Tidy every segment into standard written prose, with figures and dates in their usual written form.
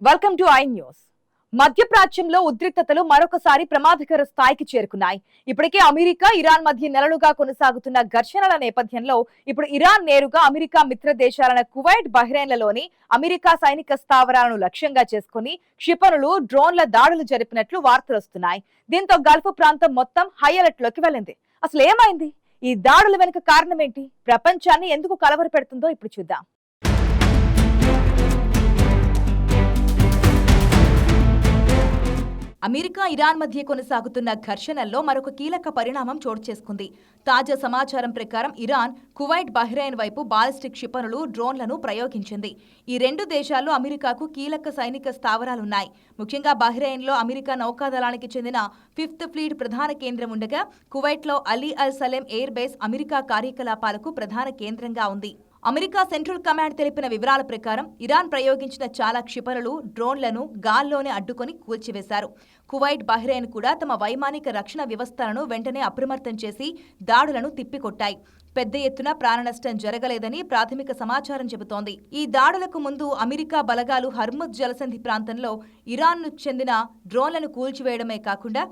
Welcome to I news. మధ్యప్రాచ్యంలో ఉద్రిక్తతలు మరొకసారి ప్రమాదకర స్థాయికి చేరుకున్నాయి. ఇప్పటికే అమెరికా ఇరాన్ మధ్య నెలలుగా కొనసాగుతున్న ఘర్షణల నేపథ్యంలో ఇప్పుడు ఇరాన్ నేరుగా అమెరికా మిత్ర దేశాలైన కువైట్, బహ్రెయిన్లలోని అమెరికా సైనిక స్థావరాలను లక్ష్యంగా చేసుకుని క్షిపణులు, డ్రోన్ల దాడులు జరిపినట్లు వార్తలు వస్తున్నాయి. దీంతో గల్ఫ్ ప్రాంతం మొత్తం హై అలర్ట్ లోకి వెళ్ళింది. అసలు ఏమైంది? ఈ దాడుల వెనుక కారణం ఏంటి? ప్రపంచాన్ని ఎందుకు కలవరపెడుతుందో ఇప్పుడు చూద్దాం. అమెరికా ఇరాన్ మధ్య కొనసాగుతున్న ఘర్షణల్లో మరొక కీలక పరిణామం చోటు చేసుకుంది. తాజా సమాచారం ప్రకారం ఇరాన్ కువైట్, బహ్రెయిన్ వైపు బాలిస్టిక్ క్షిపణులు, డ్రోన్లను ప్రయోగించింది. ఈ రెండు దేశాల్లో అమెరికాకు కీలక సైనిక స్థావరాలున్నాయి. ముఖ్యంగా బహ్రెయిన్లో అమెరికా నౌకాదళానికి చెందిన 5th ఫ్లీట్ ప్రధాన కేంద్రం ఉండగా, కువైట్లో అలీ అల్ సలేం ఎయిర్ బేస్ అమెరికా కార్యకలాపాలకు ప్రధాన కేంద్రంగా ఉంది. అమెరికా సెంట్రల్ కమాండ్ తెలిపిన వివరాల ప్రకారం ఇరాన్ ప్రయోగించిన చాలా క్షిపణులు, డ్రోన్లను గాల్లోనే అడ్డుకొని కూల్చివేశారు. కువైట్, బహ్రెయిన్ కూడా తమ వైమానిక రక్షణ వ్యవస్థలను వెంటనే అప్రమత్తం చేసి దాడులను తిప్పికొట్టాయి. పెద్ద ఎత్తున ప్రాణనష్టం జరగలేదని ప్రాథమిక సమాచారం చెబుతోంది. ఈ దాడులకు ముందు అమెరికా బలగాలు హర్ముజ్ జలసంధి ప్రాంతంలో ఇరాన్ను చెందిన డ్రోన్లను కూల్చివేయడమే కాకుండా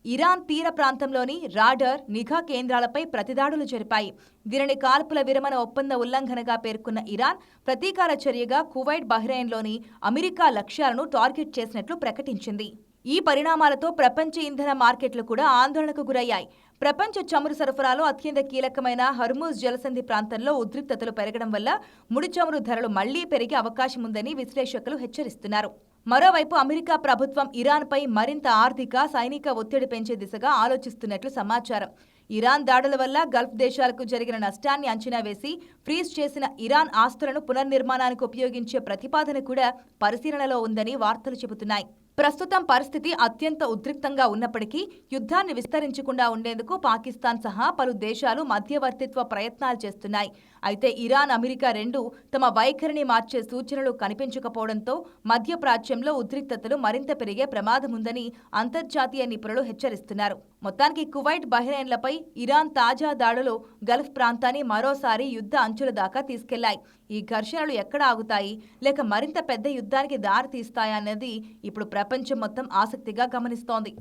ఇరాన్ తీర ప్రాంతంలోని రాడార్, నిఘా కేంద్రాలపై ప్రతిదాడులు జరిపాయి. దీనిని కాల్పుల విరమణ ఒప్పంద ఉల్లంఘనగా పేర్కొన్న ఇరాన్ ప్రతీకార చర్యగా కువైట్, బహ్రెయిన్లోని అమెరికా లక్ష్యాలను టార్గెట్ చేసినట్లు ప్రకటించింది. ఈ పరిణామాలతో ప్రపంచ ఇంధన మార్కెట్లు కూడా ఆందోళనకు గురయ్యాయి. ప్రపంచ చమురు సరఫరాలో అత్యంత కీలకమైన హర్ముజ్ జలసంధి ప్రాంతంలో ఉద్రిక్తతలు పెరగడం వల్ల ముడి చమురు ధరలు మళ్లీ పెరిగే అవకాశం ఉందని విశ్లేషకులు హెచ్చరిస్తున్నారు. మరోవైపు అమెరికా ప్రభుత్వం ఇరాన్పై మరింత ఆర్థిక, సైనిక ఒత్తిడి పెంచే దిశగా ఆలోచిస్తున్నట్లు సమాచారం. ఇరాన్ దాడుల వల్ల గల్ఫ్ దేశాలకు జరిగిన నష్టాన్ని అంచనా వేసి ఫ్రీజ్ చేసిన ఇరాన్ ఆస్తులను పునర్నిర్మాణానికి ఉపయోగించే ప్రతిపాదన కూడా పరిశీలనలో ఉందని వార్తలు చెబుతున్నాయి. ప్రస్తుతం పరిస్థితి అత్యంత ఉద్రిక్తంగా ఉన్నప్పటికీ యుద్ధాన్ని విస్తరించకుండా ఉండేందుకు పాకిస్తాన్ సహా పలు దేశాలు మధ్యవర్తిత్వ ప్రయత్నాలు చేస్తున్నాయి. అయితే ఇరాన్, అమెరికా రెండూ తమ వైఖరిని మార్చే సూచనలు కనిపించకపోవడంతో మధ్యప్రాచ్యంలో ఉద్రిక్తతలు మరింత పెరిగే ప్రమాదముందని అంతర్జాతీయ నిపుణులు హెచ్చరిస్తున్నారు. మొత్తానికి కువైట్, బహ్రెయిన్లపై ఇరాన్ తాజా దాడులు గల్ఫ్ ప్రాంతాన్ని మరోసారి యుద్ధ అంచుల దాకా తీసుకెళ్లాయి. ఈ ఘర్షణలు ఎక్కడ ఆగుతాయి, లేక మరింత పెద్ద యుద్ధానికి దారి తీస్తాయా అన్నది ఇప్పుడు ప్రపంచం మొత్తం ఆసక్తిగా గమనిస్తోంది.